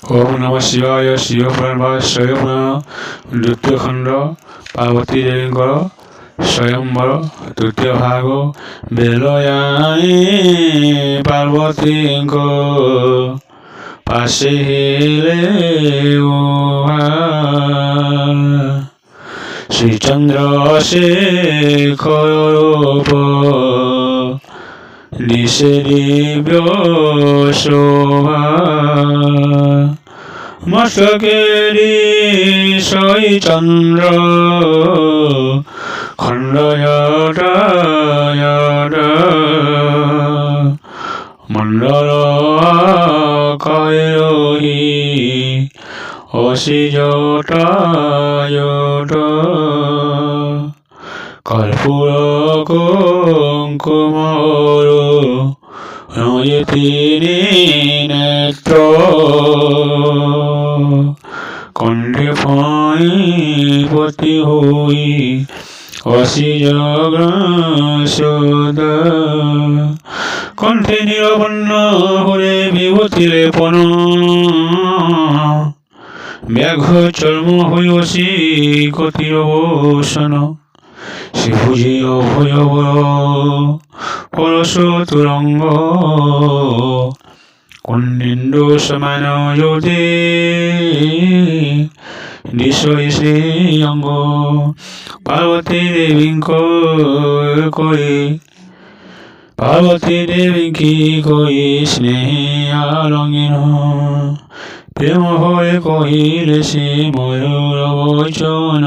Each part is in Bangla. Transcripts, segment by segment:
ওম নমঃ শিবায় শিবপুরাণ দ্বিতীয় খণ্ড পার্বতী দেবীঙ্কর স্বয়ম্বর তৃতীয় ভাগ বেলয়ায়ে পার্বতীঙ্ক পাশে হেলে শ্রীচন্দ্র শেখর রূপ দিশে দিব্য শোভা মস্তকেরি সই চন্দ্র খণ্ডয়ট মণ্ডল কয়হি অসিজটায়ট কর্পূর কুঙ্কুমর নয়তিনি নেত্র কণ্ঠে ফাঁপতি হই অসিজগ্রাসদ কণ্ঠে নিরবন্ন হরে বিভূতি লেপন ব্যাঘ্র চর্ম হই অসি কতিরবসন শিভুজি অভয়বর পরশ তুরঙ্গ কুণ্ডিন্দু সমান জ্যোতি দিশই শ্রী অঙ্গ পার্বতী দেবীঙ্কি কই স্নেহে আলঙ্গিন প্রেম হয়ে কহিলে সে ময়ূর বচন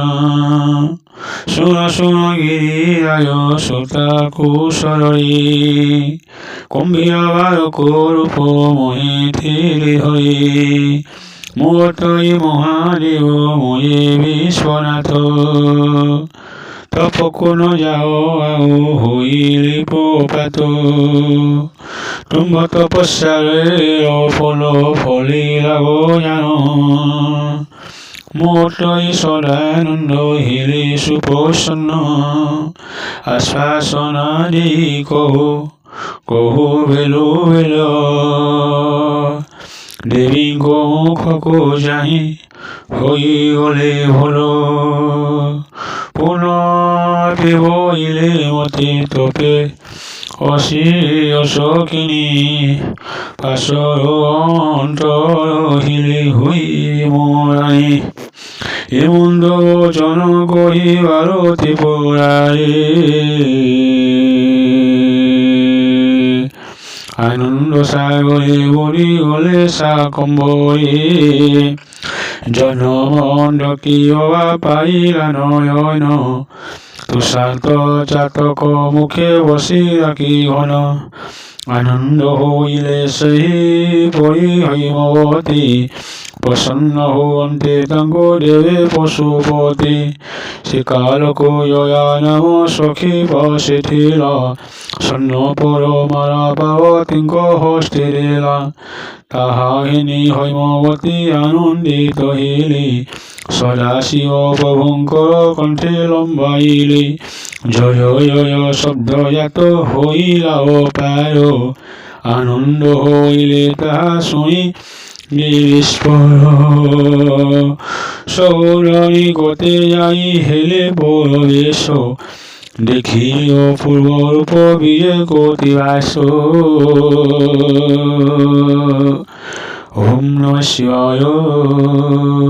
শুন শুন গিরিরাজ সুতা কুশলী কুম্ভীর বালক রূপ মোহে থিলি হই মুহূর্তই মহাদেব মোহে বিশ্বনাথ তপকুন যাও আও হইলি পোপাত তুম্ভ তপস্যারে ফল ফলিলা জান মুহূর্তই সদানন্দ হিলি সুপ্রসন্ন আশ্বাসনাদি কহু ভেলো দেবীঙ্ক মুখকু যাহি হই গলে ভল পুনঃ বইলে মতি তোপে অসি অশকিনী পাশর অন্তর হিলি হুই মোরাই এমন্দ জন কহিবার ত্রিপুরারে আনন্দ সাগরে বলি গলে সাকম্বরে জনমন্দ কিয়বা পাইলা নয়ন তুষার্ত চাতক মুখে বসি রাখি ঘন আনন্দ হইলে সেই পরি হৈমবতী প্রসন্ন হন্তে তাঙ্গ দেবে পশুপতি সে কালকো নাম সখী বসিথিল সন্ন পর মারা পার্বতীঙ্ক হস্তিরেলা তাহা ঘিনি হৈমবতী আনন্দিত হিলি সদাশিব প্রভুঙ্কর কণ্ঠে লম্বাইলি জয় জয় শব্দ জাত হইলা অপার আনন্দ হইলে তাহা শুনি গিরিস্পর সৌরণী গতে যাই হেলে পরবেশ দেখি অপূর্ব রূপ বিজয় কতিবাস ওম নমঃ শিবায়।